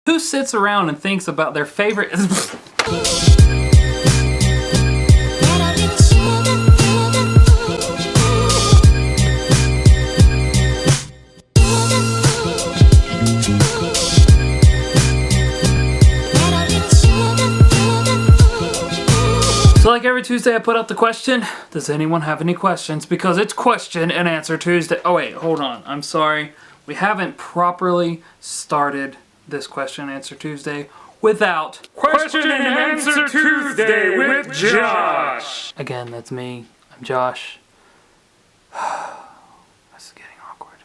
Who sits around and thinks about their favorite... So like every Tuesday I put out the question, does anyone have any questions? Because it's question and answer Tuesday. Oh wait, hold on, I'm sorry. We haven't properly started this question and answer Tuesday without Question and Answer Tuesday with Josh. Again, that's me. I'm Josh. This is getting awkward.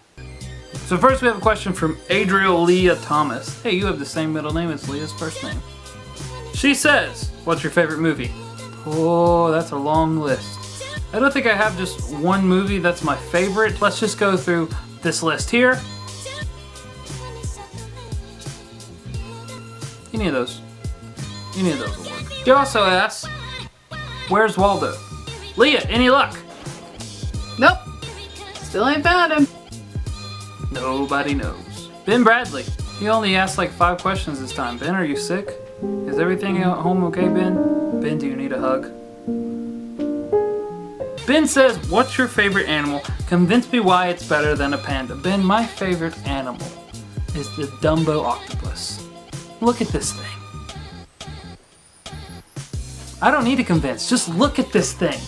So first we have a question from Adriel Leah Thomas. Hey, you have the same middle name as Leah's first name. She says, what's your favorite movie? Oh, that's a long list. I don't think I have just one movie that's my favorite. Let's just go through this list here. Any of those will work. She also asks, where's Waldo? Leah, any luck? Nope. Still ain't found him. Nobody knows. Ben Bradley. He only asked like 5 questions this time. Ben, are you sick? Is everything at home okay, Ben? Ben, do you need a hug? Ben says, what's your favorite animal? Convince me why it's better than a panda. Ben, my favorite animal is the Dumbo octopus. Look at this thing. I don't need to convince, just look at this thing.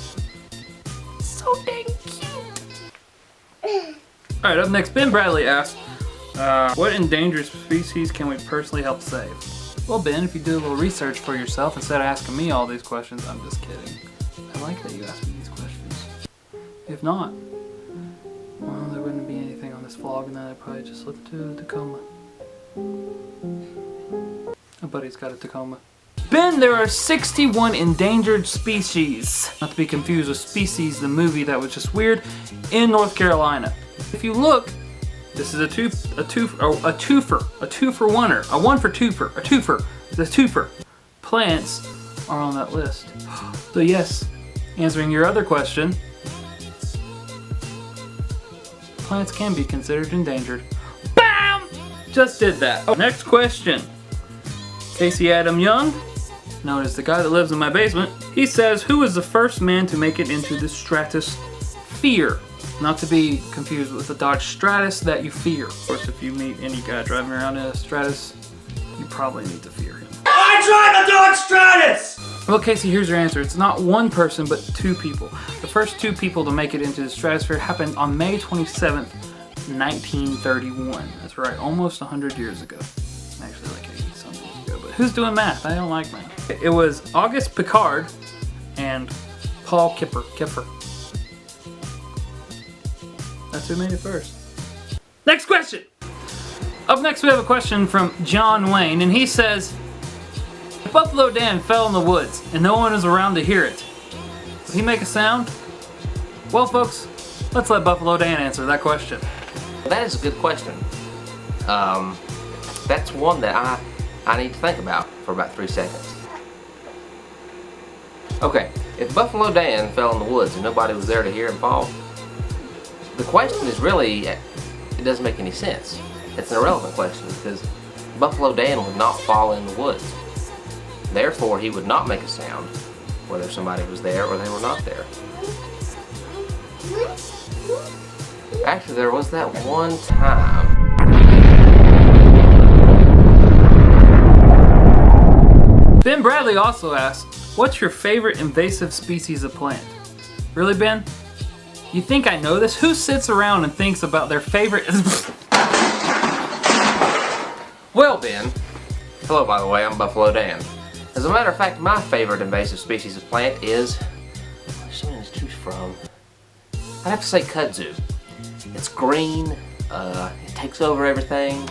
So dang cute. Alright, up next, Ben Bradley asks, what endangered species can we personally help save? Well, Ben, if you do a little research for yourself instead of asking me all these questions, I'm just kidding. I like that you asked me these questions. If not, well, there wouldn't be anything on this vlog, and then I'd probably just look to Tacoma. My buddy's got a Tacoma. Ben, there are 61 endangered species, not to be confused with Species, the movie that was just weird, in North Carolina. If you look, this is a twofer. The twofer. Plants are on that list. So yes, answering your other question, plants can be considered endangered. BAM! Just did that. Oh, next question. Casey Adam Young, known as the guy that lives in my basement, he says, who was the first man to make it into the stratosphere? Not to be confused with the Dodge Stratus that you fear. Of course, if you meet any guy driving around in a Stratus, you probably need to fear him. I drive a Dodge Stratus! Well, Casey, here's your answer. It's not one person, but 2 people. The first 2 people to make it into the stratosphere happened on May 27th, 1931. That's right, almost 100 years ago. Actually, like 80-something years ago, but who's doing math? I don't like math. It was August Piccard and Paul Kiffer. That's who made it first. Next question! Up next we have a question from John Wayne, and he says, if Buffalo Dan fell in the woods and no one was around to hear it, would he make a sound? Well folks, let's let Buffalo Dan answer that question. That is a good question. That's one that I need to think about for about 3 seconds. Okay, if Buffalo Dan fell in the woods and nobody was there to hear him fall, the question is really, it doesn't make any sense. It's an irrelevant question because Buffalo Dan would not fall in the woods. Therefore, he would not make a sound whether somebody was there or they were not there. Actually, there was that one time. Ben Bradley also asks, what's your favorite invasive species of plant? Really, Ben? You think I know this? Who sits around and thinks about their favorite... Well, Ben. Hello, by the way, I'm Buffalo Dan. As a matter of fact, my favorite invasive species of plant is... There's so many to choose from. I'd have to say kudzu. It's green, it takes over everything.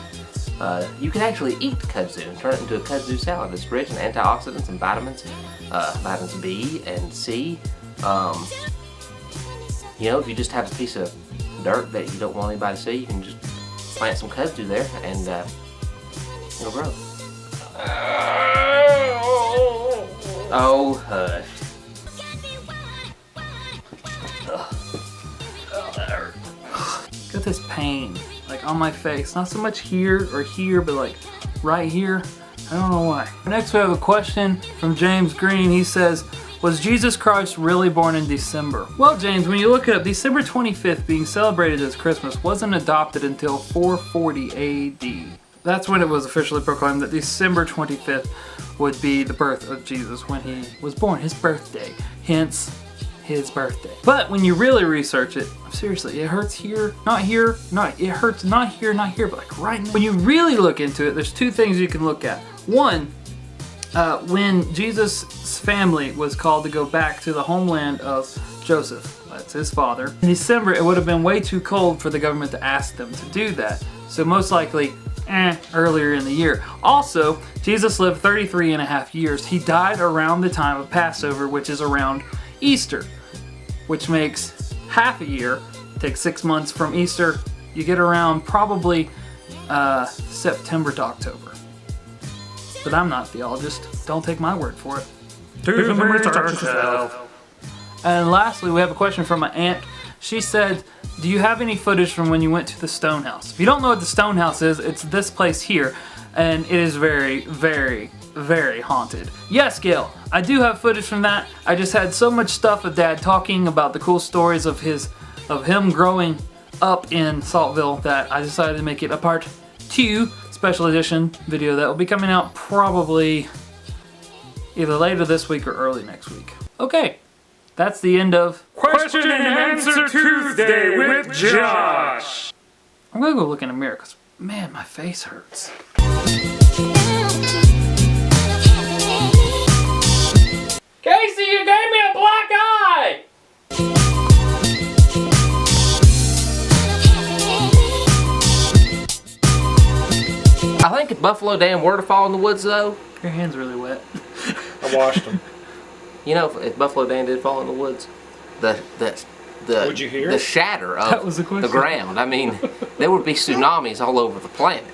You can actually eat kudzu and turn it into a kudzu salad. It's rich in antioxidants and vitamins, vitamins B and C. You know, if you just have a piece of dirt that you don't want anybody to see, you can just plant some kudzu there and it'll grow. Oh, hush. Oh, that hurt. Got this pain, like on my face. Not so much here or here, but like right here. I don't know why. Next we have a question from James Green. He says, was Jesus Christ really born in December? Well, James, when you look it up, December 25th being celebrated as Christmas wasn't adopted until 440 AD. That's when it was officially proclaimed that December 25th would be the birth of Jesus, when he was born, his birthday. Hence, his birthday. But when you really research it, seriously, it hurts here, not here, it hurts not here, not here, but like right now. When you really look into it, there's two things you can look at. One, when Jesus' family was called to go back to the homeland of Joseph, that's his father, in December it would have been way too cold for the government to ask them to do that. So most likely, earlier in the year. Also, Jesus lived 33 and a half years. He died around the time of Passover, which is around Easter, which makes half a year. Takes 6 months from Easter. You get around probably September to October. But I'm not a theologist. Don't take my word for it. Do some research yourself. And lastly, we have a question from my aunt. She said, do you have any footage from when you went to the Stone House? If you don't know what the Stone House is, it's this place here, and it is very, very, very haunted. Yes, Gail, I do have footage from that. I just had so much stuff with Dad talking about the cool stories of him growing up in Saltville that I decided to make it a part 2 special edition video that will be coming out probably either later this week or early next week. Okay. That's the end of Question and Answer Tuesday with Josh. I'm gonna go look in the mirror because, man, my face hurts. Casey, you gave me a black eye! I think if Buffalo Dan were to fall in the woods, though, Your hand's really wet. I washed them. you know, if Buffalo Dan did fall in the woods, the Would you hear the it? shatter That of was the question. the ground. I mean, there would be tsunamis all over the planet.